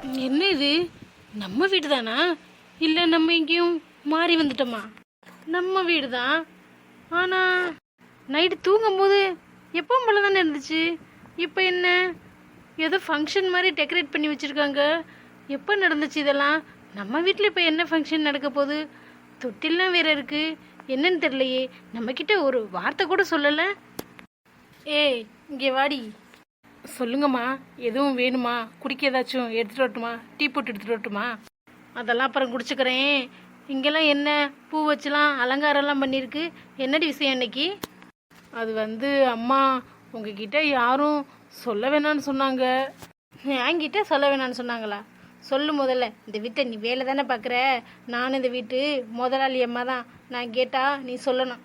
என்ன இது? நம்ம வீடு தானா? இல்லை நம்ம எங்கேயும் மாறி வந்துட்டோமா? நம்ம வீடு தான். ஆனால் நைட்டு தூங்கும்போது எப்பவும் போல தானே இருந்துச்சு. இப்போ என்ன ஏதோ ஃபங்க்ஷன் மாதிரி டெக்கரேட் பண்ணி வச்சுருக்காங்க. எப்போ நடந்துச்சு இதெல்லாம்? நம்ம வீட்டில் இப்போ என்ன ஃபங்க்ஷன் நடக்க போகுது? தொட்டில்லாம் வேற இருக்கு. என்னன்னு தெரியலையே. நம்மக்கிட்ட ஒரு வார்த்தை கூட சொல்லலை. ஏய், இங்கே வாடி. சொல்லுங்கம்மா, எதுவும் வேணுமா? குடிக்க ஏதாச்சும் எடுத்துகிட்டு வரட்டுமா? டீ போட்டு எடுத்துகிட்டு வரட்டுமா? அதெல்லாம் அப்புறம் குடிச்சுக்கிறேன். இங்கெல்லாம் என்ன பூ வச்சுலாம் அலங்காரம்லாம் பண்ணியிருக்கு? என்னடி விஷயம் இன்னைக்கு? அது அம்மா உங்ககிட்ட யாரும் சொல்ல வேணான்னு சொன்னாங்க. என்கிட்ட சொல்ல வேணான்னு சொன்னாங்களா? சொல்லு முதல்ல. இந்த வீட்டை நீ வேலை தானே பார்க்குற. நானும் இந்த வீட்டு முதலாளி அம்மா தான். நான் கேட்டால் நீ சொல்லணும்.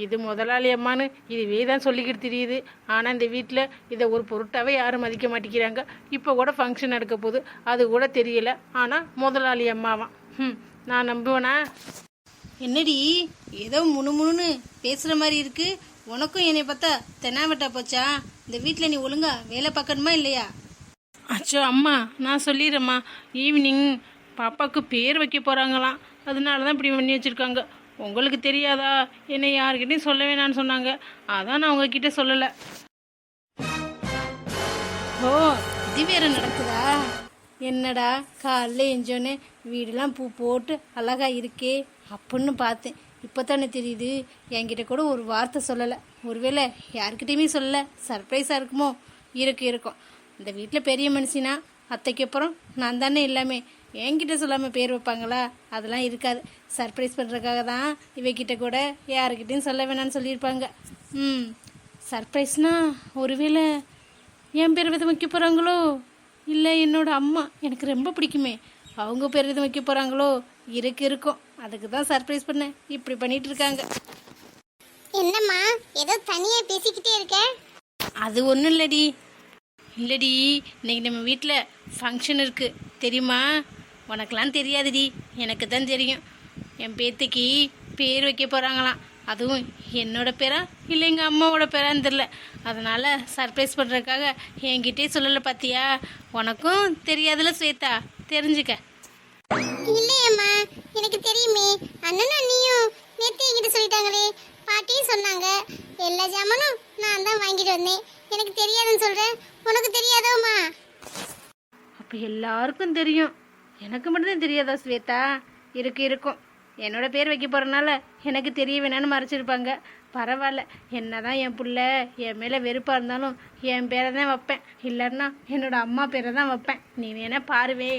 இது முதலாளி அம்மானு இதுவே தான் சொல்லிக்கிட்டு தெரியுது. ஆனால் இந்த வீட்டில் இதை ஒரு பொருட்டாவே யாரும் மதிக்க மாட்டேங்கிறாங்க. இப்போ கூட ஃபங்க்ஷன் நடக்க போகுது, அது கூட தெரியல. ஆனால் முதலாளி அம்மாவான். நான் நம்புவேனா? என்னடி ஏதோ முணுமுணுன்னு பேசுகிற மாதிரி இருக்கு. உனக்கும் என்னை பார்த்தா தென்னாவட்டா போச்சா? இந்த வீட்டில் நீ ஒழுங்கா வேலை பார்க்கணுமா இல்லையா? அச்சோ அம்மா, நான் சொல்லிடுறேம்மா. ஈவினிங் பாப்பாவுக்கு பேர் வைக்க போகிறாங்களாம். அதனால தான் இப்படி பண்ணி வச்சுருக்காங்க. உங்களுக்கு தெரியாதா? என்னை யாருக்கிட்டையும் சொல்ல வேணான்னு சொன்னாங்க. அதான் நான் உங்ககிட்ட சொல்லலை. ஓ, இது வேற நடக்குதா? என்னடா காலைல எஞ்சோன்னே வீடெல்லாம் பூ போட்டு அழகா இருக்கே அப்படின்னு பார்த்தேன். இப்போ தானே தெரியுது. என்கிட்ட கூட ஒரு வார்த்தை சொல்லலை. ஒருவேளை யாருக்கிட்டையுமே சொல்லலை. சர்ப்ரைஸாக இருக்குமோ? இருக்கும். இந்த வீட்டில் பெரிய மனுஷனா, அத்தைக்கு அப்புறம் நான் தானே எல்லாமே. என்கிட்ட சொல்லாமல் பேர் வைப்பாங்களா? அதெல்லாம் இருக்காது. சர்ப்ரைஸ் பண்ணுறதுக்காக தான் இவகிட்ட கூட யாருக்கிட்டையும் சொல்ல வேணான்னு சொல்லியிருப்பாங்க. சர்ப்ரைஸ்னா ஒருவேளை என் பேர் எதுவும் வைக்க போகிறாங்களோ? இல்லை என்னோட அம்மா எனக்கு ரொம்ப பிடிக்குமே, அவங்க பேர் எதுவும் வைக்க போகிறாங்களோ? இருக்கும். அதுக்கு தான் சர்ப்ரைஸ் பண்ண இப்படி பண்ணிட்டு இருக்காங்க. என்னம்மா ஏதோ தனியாக பேசிக்கிட்டே இருக்க? அது ஒன்றும் இல்லடி. இன்னைக்கு நம்ம வீட்டில் ஃபங்க்ஷன் இருக்குது தெரியுமா? உனக்கெல்லாம் தெரியாதுடி, எனக்கு தான் தெரியும். என் பேத்திக்கு பேர் வைக்க போகிறாங்களாம். அதுவும் என்னோட பேரா இல்லை எங்கள் அம்மாவோட பேரான்னு தெரில. அதனால் சர்ப்ரைஸ் பண்ணுறதுக்காக என்கிட்டே சொல்லலை. பார்த்தியா? உனக்கும் தெரியாதுல ஸ்வேதா, தெரிஞ்சுக்க. இல்லையம்மா, எனக்கு தெரியுமே. அண்ணனும் அண்ணியும் நேற்று என்கிட்ட சொல்லிட்டாங்களே. பாட்டியும் சொன்னாங்க. எல்லா ஜாமானும் நான் தான் வாங்கிட்டு வந்தேன். எனக்கு தெரியாதுன்னு சொல்கிறேன். உனக்கு தெரியாதோம்மா? அப்போ எல்லாருக்கும் தெரியும், எனக்கு மட்டும்தான் தெரியாதா ஸ்வேதா? இருக்கும். என்னோட பேர் வைக்க போகிறனால எனக்கு தெரிய வேணான்னு மறைச்சிருப்பாங்க. பரவாயில்ல. என்ன தான் என் பிள்ளை என் மேலே வெறுப்பாக இருந்தாலும் என் பேரை தான் வைப்பேன். இல்லைன்னா என்னோட அம்மா பேரை தான் வைப்பேன். நீ வேணா பாருவே.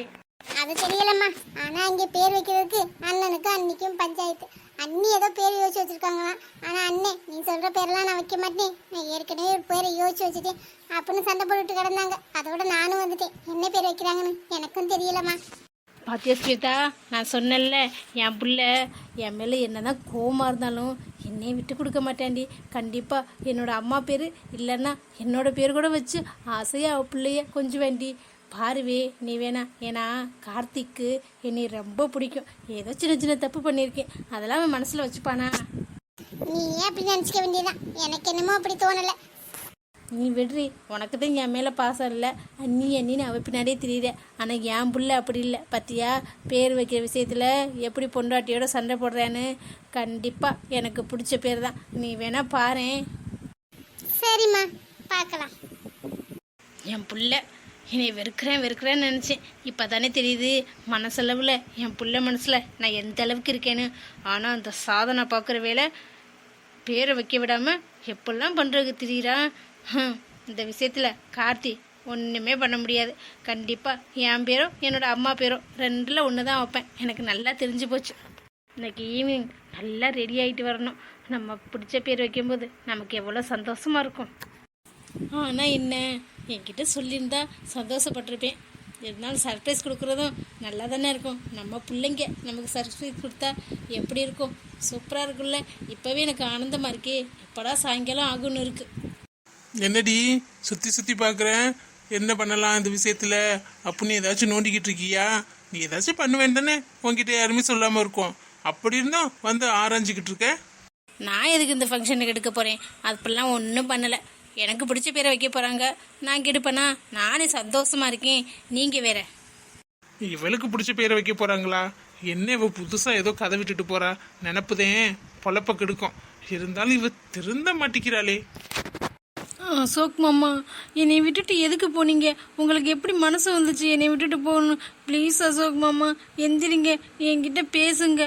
அது தெரியலம்மா. ஆனால் அங்கே பேர் வைக்கிறதுக்கு அண்ணனுக்கும் அன்னிக்கும் பஞ்சாயத்து. அண்ணி ஏதோ பேர் யோசிச்சு வச்சுருக்காங்களாம். ஆனால் அண்ணே நீ சொல்கிற பேரெல்லாம் நான் வைக்க மாட்டேன், நான் ஏற்கனவே ஒரு பேரை யோசிச்சு வச்சுட்டேன் அப்படின்னு சண்டை போட்டுட்டு கிடந்தாங்க. அதோட நானும் வந்துட்டேன். என்ன பேர் வைக்கிறாங்கன்னு எனக்கும் தெரியலம்மா. பாத்தியா ஸ்வேதா, நான் சொன்னேன்ல, என் பிள்ளை என் மேலே என்ன தான் கோவமாக இருந்தாலும் என்னையை விட்டு கொடுக்க மாட்டேன்டி. கண்டிப்பாக என்னோட அம்மா பேர் இல்லைன்னா என்னோட பேர் கூட வச்சு ஆசையாக அவள் பிள்ளைய கொஞ்சம் வேண்டி பாருவே. நீ வேணா. ஏன்னா கார்த்திக்கு என்னை ரொம்ப பிடிக்கும். ஏதோ சின்ன சின்ன தப்பு பண்ணியிருக்கேன், அதெல்லாம் அவன் மனசில் வச்சுப்பானா? நீ ஏன் அப்படி நினச்சிக்க வேண்டியதான். எனக்கு என்னமோ அப்படி தோணலை. நீ விடுறி, உனக்கு தான் என் மேலே பாசம் இல்லை. அண்ணின்னு அவள் பின்னாடியே தெரியுற. ஆனால் என் புள்ள அப்படி இல்லை. பார்த்தியா, பேர் வைக்கிற விஷயத்தில் எப்படி பொண்டாட்டியோட சண்டை போடுறேன்னு. கண்டிப்பாக எனக்கு பிடிச்ச பேர் தான். நீ வேணா பாரேன். சரிம்மா, பார்க்கலாம். என் புள்ள என்னை வெறுக்கிறேன்னு நினச்சேன். இப்போ தானே தெரியுது மனசளவில் என் புள்ள மனசில் நான் எந்த அளவுக்கு இருக்கேன்னு. ஆனால் அந்த சாதனை பார்க்குற வேலை பேரை வைக்க விடாமல் எப்படிலாம் பண்ணுறதுக்கு தெரியுறா. இந்த விஷயத்தில் கார்த்தி ஒன்றுமே பண்ண முடியாது. கண்டிப்பாக என் பேரோ என்னோட அம்மா பேரோ ரெண்டில் ஒன்று தான் வைப்பேன். எனக்கு நல்லா தெரிஞ்சு போச்சு. இன்னைக்கு ஈவினிங் நல்லா ரெடி ஆகிட்டு வரணும். நம்ம பிடிச்ச பேர் வைக்கும்போது நமக்கு எவ்வளோ சந்தோஷமாக இருக்கும். ஆனால் என்ன, என்கிட்ட சொல்லியிருந்தா சந்தோஷப்பட்டிருப்பேன். இருந்தாலும் சர்ப்ரைஸ் கொடுக்குறதும் நல்லா தானே இருக்கும். நம்ம பிள்ளைங்க நமக்கு சர்ப்ரைஸ் கொடுத்தா எப்படி இருக்கும்? சூப்பராக இருக்குல்ல. இப்போவே எனக்கு ஆனந்தமாக இருக்கே. எப்படா சாயங்காலம் ஆகுன்னு இருக்குது. என்னடி சுற்றி பார்க்குறேன், என்ன பண்ணலாம் இந்த விஷயத்தில் அப்படின்னு ஏதாச்சும் நோண்டிக்கிட்டு இருக்கியா? நீ ஏதாச்சும் பண்ணுவேன் தானே, உங்ககிட்ட யாருமே சொல்லாமல் இருக்கும். அப்படி இருந்தும் ஆராய்ஞ்சிக்கிட்டு இருக்க. நான் எதுக்கு இந்த ஃபங்க்ஷனுக்கு எடுக்க போகிறேன்? அப்படிலாம் ஒன்றும் பண்ணலை. எனக்கு பிடிச்ச பேரை வைக்க போகிறாங்க, நான் கெடுப்பேனா? நானே சந்தோஷமாக இருக்கேன். நீங்கள் வேற. இவளுக்கு பிடிச்ச பேரை வைக்க போறாங்களா? என்ன இவ புதுசா ஏதோ கதை விட்டுட்டு போறா, நினப்புதேன் பொழப்ப கெடுக்கும். இருந்தாலும் இவ திருந்த மாட்டிக்கிறாளே. அசோக் மாமா, என்னை விட்டுட்டு எதுக்கு போனீங்க? உங்களுக்கு எப்படி மனசு வந்துச்சு என்னை விட்டுட்டு போகணும்? ப்ளீஸ் அசோக் மாமா, எந்திரிங்க, என்கிட்ட பேசுங்க.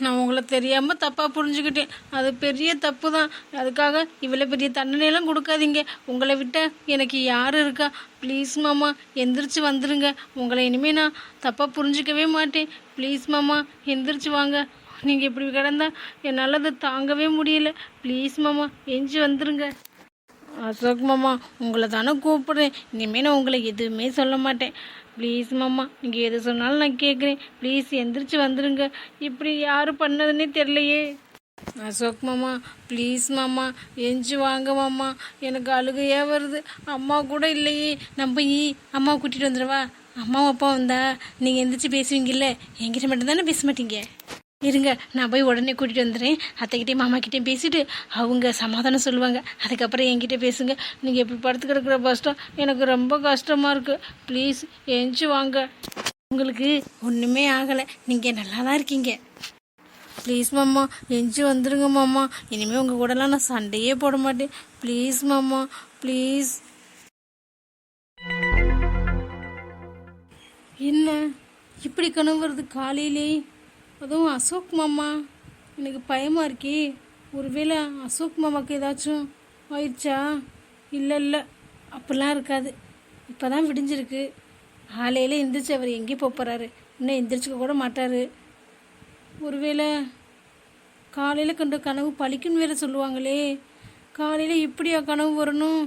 நான் உங்களை தெரியாமல் தப்பாக புரிஞ்சுக்கிட்டேன். அது பெரிய தப்பு தான். அதுக்காக இவ்வளோ பெரிய தண்டனையெல்லாம் கொடுக்காதீங்க. உங்களை விட்ட எனக்கு யார் இருக்கா? ப்ளீஸ் மாமா, எந்திரிச்சு வந்துடுங்க. உங்களை இனிமேல் நான் தப்பாக புரிஞ்சிக்கவே மாட்டேன். ப்ளீஸ் மாமா, எந்திரிச்சு வாங்க. நீங்கள் இப்படி கிடந்தா என்னால் அதை தாங்கவே முடியல. ப்ளீஸ் மாமா, எஞ்சி வந்துடுங்க. அசோக் மாமா, உங்களை தானே கூப்பிடுறேன். இனிமேல் நான் உங்களை எதுவுமே சொல்ல மாட்டேன். ப்ளீஸ் மாமா, நீங்கள் எது சொன்னாலும் நான் கேட்குறேன். ப்ளீஸ் எந்திரிச்சு வந்துடுங்க. இப்படி யார் பண்ணதுன்னே தெரிலையே. அசோக் மாமா, ப்ளீஸ் மாமா, எஞ்சி வாங்க மாமா. எனக்கு அழுகையாக வருது. அம்மா கூட இல்லையே. நான் போய் அம்மாவை கூட்டிகிட்டு வந்துடுவா? அம்மாவும் அப்பா வந்தா நீங்கள் எந்திரிச்சு பேசுவீங்கல்ல, என்கிட்ட மட்டும் தானே பேச மாட்டீங்க. இருங்க, நான் போய் உடனே கூட்டிகிட்டு வந்துடுறேன். அத்தைக்கிட்டேயும் மாமாக்கிட்டேயும் பேசிட்டு அவங்க சமாதானம் சொல்லுவாங்க. அதுக்கப்புறம் என்கிட்ட பேசுங்க. நீங்கள் எப்படி படுத்து கிடக்கிற கஷ்டம் எனக்கு ரொம்ப கஷ்டமாக இருக்குது. ப்ளீஸ் எஞ்சி வாங்க. உங்களுக்கு ஒன்றுமே ஆகலை, நீங்கள் நல்லா தான் இருக்கீங்க. ப்ளீஸ் மாமா, எஞ்சி வந்துடுங்க மாமா. இனிமேல் உங்கள் கூடலாம் நான் சண்டையே போட மாட்டேன். ப்ளீஸ் மாமா, ப்ளீஸ். என்ன இப்படி கனவு வருது காலையிலே? அதுவும் அசோக் மாமா. எனக்கு பயமாக இருக்கே. ஒருவேளை அசோக் மாமாவுக்கு ஏதாச்சும் ஆயிடுச்சா? இல்லை, அப்படிலாம் இருக்காது. இப்போ தான் விடிஞ்சிருக்கு. காலையில் எந்திரிச்சு அவர் எங்கேயும் போகிறாரு? இன்னும் எந்திரிச்சிக்க கூட மாட்டார். ஒருவேளை காலையில் கண்ட கனவு பழிக்குன்னு வேற சொல்லுவாங்களே. காலையில் இப்படியா கனவு வரணும்?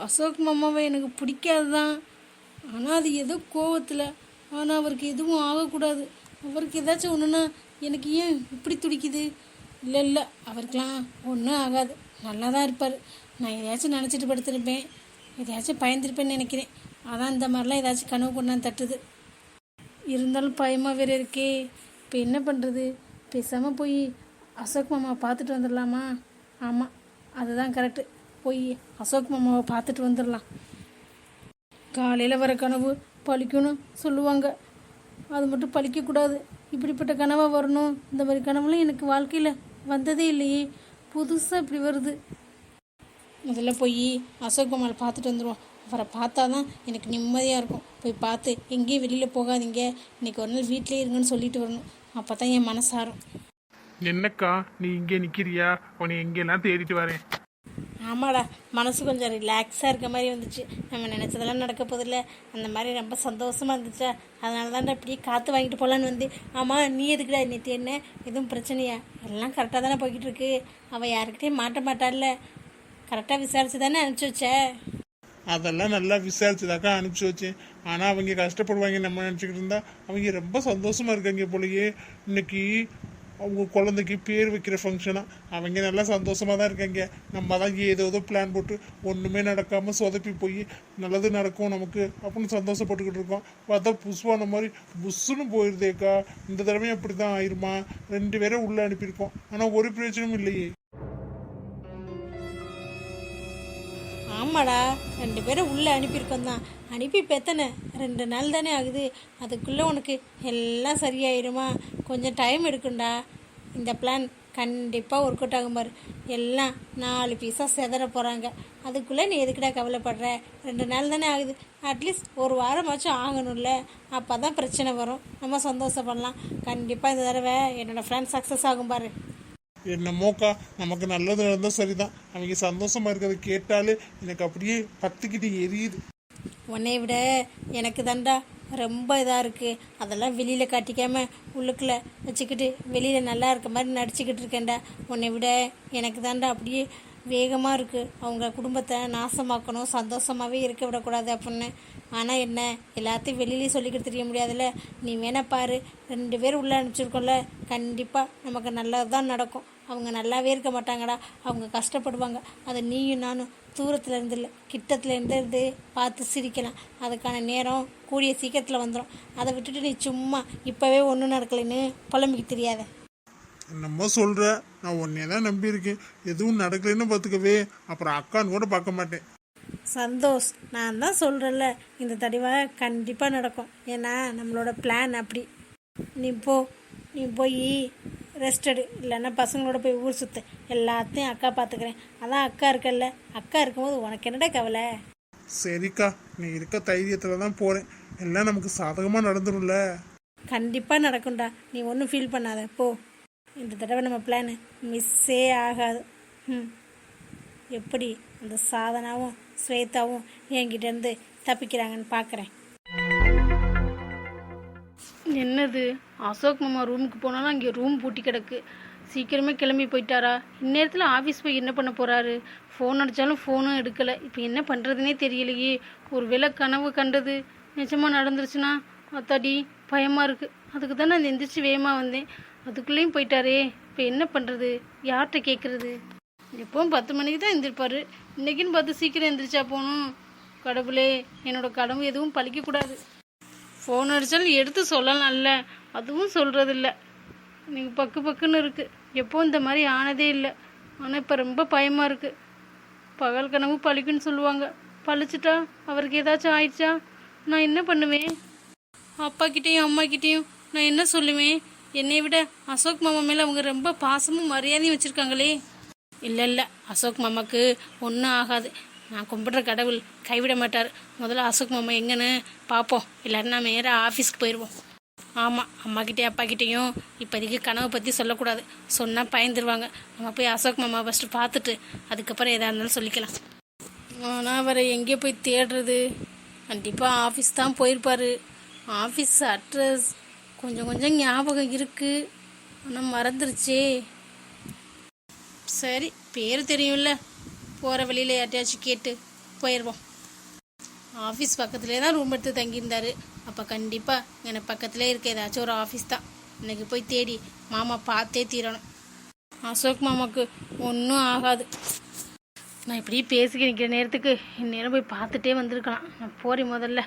அசோக் மாமாவை எனக்கு பிடிக்காது தான். ஆனால் அது ஏதோ கோவத்தில். ஆனால் அவருக்கு எதுவும் ஆகக்கூடாது. அவருக்கு ஏதாச்சும் ஒன்றுனா எனக்கு ஏன் இப்படி துடிக்குது? இல்லை, அவருக்கெலாம் ஒன்றும் ஆகாது. நல்லா தான் இருப்பார். நான் எதையாச்சும் நினச்சிட்டு படுத்திருப்பேன், எதையாச்சும் பயந்துருப்பேன்னு நினைக்கிறேன். அதான் இந்த மாதிரிலாம் ஏதாச்சும் கனவு கொண்டாந்து தட்டுது. இருந்தாலும் பயமாக வேறு இருக்கே. இப்போ என்ன பண்ணுறது? பேசாமல் போய் அசோக் மாமாவை பார்த்துட்டு வந்துடலாமா? ஆமாம், அதுதான் கரெக்டு. போய் அசோக் மாமாவை பார்த்துட்டு வந்துடலாம். காலையில் வர கனவு பழிக்கணும் சொல்லுவாங்க. அது மட்டும் பழிக்கக்கூடாது. இப்படிப்பட்ட கனவாக வரணும். இந்த மாதிரி கனவுலாம் எனக்கு வாழ்க்கையில் வந்ததே இல்லையே. புதுசாக இப்படி வருது. முதல்ல போய் அசோக் மாமாவை பார்த்துட்டு வந்துடுவோம். அவரை பார்த்தா தான் எனக்கு நிம்மதியாக இருக்கும். போய் பார்த்து எங்கேயும் வெளியில் போகாதீங்க, இன்றைக்கி ஒரு நாள் வீட்டிலே இருங்கன்னு சொல்லிட்டு வரணும். அப்போ தான் என் மனசாரும். என்னக்கா நீ இங்கே நிற்கிறியா? உன்னை எங்கெல்லாம் தேடிட்டு வரேன். ஆமாடா, மனசு கொஞ்சம் ரிலாக்ஸாக இருக்க மாதிரி வந்துச்சு. நம்ம நினச்சதெல்லாம் நடக்க போதில்லை, அந்த மாதிரி ரொம்ப சந்தோஷமாக இருந்துச்சா. அதனால தான் இப்படியே காற்று வாங்கிட்டு போகலான்னு வந்து. ஆமாம், நீ எதுக்குடா நேற்று என்ன எதுவும் பிரச்சனையா? எல்லாம் கரெக்டாக தானே போய்கிட்டு இருக்கு. அவள் யாருக்கிட்டையும் மாட்ட மாட்டாள்ல? கரெக்டாக விசாரிச்சு தானே அனுப்பிச்சி வச்ச? அதெல்லாம் நல்லா விசாரிச்சுதாக்கா அனுப்பிச்சி வச்சேன். ஆனால் அவங்க கஷ்டப்படுவாங்க நம்ம நினச்சிக்கிட்டு இருந்தா அவங்க ரொம்ப சந்தோஷமா இருக்காங்க போலயே. இன்னைக்கு அவங்க குழந்தைக்கு பேர் வைக்கிற ஃபங்க்ஷனா. அவங்க நல்லா சந்தோஷமா தான் இருக்காங்க. நம்ம தான் ஏதோ பிளான் போட்டு ஒன்றுமே நடக்காமல் சொதப்பி போய் நல்லது நடக்கும் நமக்கு அப்படின்னு சந்தோஷப்பட்டுக்கிட்டு இருக்கோம். பார்த்தா புஷ்வான மாதிரி புஷ்ஷுன்னு போயிருதேக்கா. இந்த தடவையும் அப்படி தான் ஆயிருமா? 2 பேரை உள்ளே அனுப்பியிருக்கோம், ஆனால் ஒரு பிரயோஜனமும் இல்லையே. ஆமாடா, 2 பேரை உள்ளே அனுப்பியிருக்கோம் தான். அனுப்பி இப்போ எத்தனை 2 நாள் தானே ஆகுது. அதுக்குள்ளே உனக்கு எல்லாம் சரியாயிடுமா? கொஞ்சம் டைம் எடுக்கும்டா. இந்த பிளான் கண்டிப்பாக ஒர்க் அவுட் ஆகும் பாரு. எல்லாம் 4 பீஸாக செதற போகிறாங்க. அதுக்குள்ளே நீ எதுக்குடா கவலைப்படுற? 2 நாள் தானே ஆகுது. அட்லீஸ்ட் ஒரு வாரமாச்சும் ஆகணும்ல. அப்போ தான் பிரச்சனை வரும். நம்ம சந்தோஷப்படலாம். கண்டிப்பாக இந்த தடவை என்னோடய ஃப்ரெண்ட் சக்ஸஸ் ஆகும் பாரு. என்னமோக்கா, நமக்கு நல்லது நடந்தால் சரிதான். அவங்க சந்தோஷமா இருக்கிறத கேட்டாலே எனக்கு அப்படியே பத்துக்கிட்டு எரியுது. உன்னை விட எனக்கு தாண்டா ரொம்ப இதாக இருக்குது. அதெல்லாம் வெளியில் காட்டிக்காமல் உள்ளுக்குள்ளே வச்சுக்கிட்டு வெளியில் நல்லா இருக்க மாதிரி நடிச்சுக்கிட்டு இருக்கேன்டா. உன்னை விட எனக்கு தாண்டா அப்படியே வேகமாக இருக்குது. அவங்க குடும்பத்தை நாசமாக்கணும், சந்தோஷமாகவே இருக்க விடக்கூடாது அப்படின்னு. ஆனால் என்ன, எல்லாத்தையும் வெளியிலேயே சொல்லிக்கிட்டு தெரிய முடியாதுல்ல. நீ வேணா பாரு, 2 பேர் உள்ளே அனுப்பிச்சிருக்கோம்ல, கண்டிப்பாக நமக்கு நல்லது தான் நடக்கும். அவங்க நல்லாவே இருக்க மாட்டாங்கடா, அவங்க கஷ்டப்படுவாங்க. அதை நீயும் நானும் தூரத்தில் இருந்து இல்லை, கிட்டத்தில் இருந்து பார்த்து சிரிக்கலாம். அதுக்கான நேரம் கூடிய சீக்கிரத்தில் வந்துடும். அதை விட்டுட்டு நீ சும்மா இப்போவே ஒன்றும் நடக்கலைன்னு புலம்பிக்க தெரியாத. என்னமோ சொல்கிற, நான் உன்னையே தான் நம்பியிருக்கேன். எதுவும் நடக்கலைன்னு பார்த்துக்கவே, அப்புறம் அக்கான்னு கூட பார்க்க மாட்டேன். சந்தோஷ், நான் தான் சொல்கிறேன்ல, இந்த தடவை கண்டிப்பாக நடக்கும். ஏன்னா நம்மளோட பிளான் அப்படி. நீ போய் ரெஸ்ட் எடு, இல்லைன்னா பசங்களோட போய் ஊர் சுற்று. எல்லாத்தையும் அக்கா பார்த்துக்கிறேன். அதான் அக்கா இருக்கல்ல, அக்கா இருக்கும்போது உனக்கு என்னடா கவலை? சரிக்கா, நீ இருக்க தைரியத்தில் தான் போகிறேன். எல்லாம் நமக்கு சாதகமாக நடந்துரும்ல. கண்டிப்பாக நடக்கும்டா, நீ ஒன்றும் ஃபீல் பண்ணாத. போ, இந்த தடவை நம்ம பிளான் மிஸ்ஸே ஆகாது. எப்படி அந்த சாதனாவும் ஸ்வேதாவும் என்கிட்டேருந்து தப்பிக்கிறாங்கன்னு பார்க்குறேன். என்னது, அசோக் மாமா ரூமுக்கு போனாலும் அங்கே ரூம் பூட்டி கிடக்கு. சீக்கிரமே கிளம்பி போயிட்டாரா? இந்நேரத்தில் ஆஃபீஸ் போய் என்ன பண்ண போகிறாரு? ஃபோன் அடித்தாலும் ஃபோனும் எடுக்கலை. இப்போ என்ன பண்ணுறதுனே தெரியலையே. ஒரு வேளை கனவு கண்டது நிஜமாக நடந்துருச்சுன்னா அத்தாடி பயமாக இருக்குது. அதுக்கு தான் நான் எந்திரிச்சு வேகமாக வந்தேன். அதுக்குள்ளேயும் போயிட்டாரே. இப்போ என்ன பண்ணுறது? யார்கிட்ட கேட்குறது? எப்பவும் 10 மணிக்கு தான் எந்திரிப்பார். இன்றைக்கின்னு பார்த்து சீக்கிரம் எந்திரிச்சா போகணும். கடவுளே, என்னோடய கடவுள் எதுவும் பழிக்கக்கூடாது. ஃபோன் அடித்தாலும் எடுத்து சொல்லலாம்ல, அதுவும் சொல்கிறதில்ல. எனக்கு பக்குன்னு இருக்குது. எப்போ இந்த மாதிரி ஆனதே இல்லை. ஆனால் இப்போ ரொம்ப பயமாக இருக்குது. பகல் கனவு பழிக்குன்னு சொல்லுவாங்க. பழிச்சிட்டா அவருக்கு ஏதாச்சும் ஆயிடுச்சா? நான் என்ன பண்ணுவேன்? அப்பாக்கிட்டேயும் அம்மாக்கிட்டேயும் நான் என்ன சொல்லுவேன்? என்னை விட அசோக் மாமா மேலே அவங்க ரொம்ப பாசமும் மரியாதையும் வச்சுருக்காங்களே. இல்லை, அசோக் மாமாவுக்கு ஒன்றும் ஆகாது. நான் கும்பிட்ற கடவுள் கைவிட மாட்டார். முதல்ல அசோக் மாமா எங்கன்னு பார்ப்போம். எல்லோரும் நம்ம நேராக ஆஃபீஸ்க்கு போயிடுவோம். ஆமாம், அம்மாக்கிட்டேயும் அப்பாக்கிட்டேயும் இப்போதைக்கு கனவை பற்றி சொல்லக்கூடாது. சொன்னால் பயந்துருவாங்க. நம்ம போய் அசோக் மாமா ஃபஸ்ட்டு பார்த்துட்டு அதுக்கப்புறம் எதாக இருந்தாலும் சொல்லிக்கலாம். ஆனால் அவரை எங்கே போய் தேடுறது? கண்டிப்பாக ஆஃபீஸ் தான் போயிருப்பார். ஆஃபீஸ் அட்ரஸ் கொஞ்சம் ஞாபகம் இருக்குது, ஆனால் மறந்துருச்சே. சரி, பேர் தெரியும்ல, போகிற வழியில் யார்ட்டையாச்சும் கேட்டு போயிடுவோம். ஆஃபீஸ் பக்கத்துலேயே தான் ரூம் எடுத்து தங்கியிருந்தார். அப்போ கண்டிப்பாக எனக்கு பக்கத்துலேயே இருக்க ஏதாச்சும் ஒரு ஆஃபீஸ் தான். இன்றைக்கி போய் தேடி மாமா பார்த்தே தீரணும். அசோக் மாமாவுக்கு ஒன்றும் ஆகாது. நான் இப்படி பேசிக்க நிற்கிற நேரத்துக்கு இந்நேரம் போய் பார்த்துட்டே வந்திருக்கலாம். நான் போகிறேன் முதல்ல.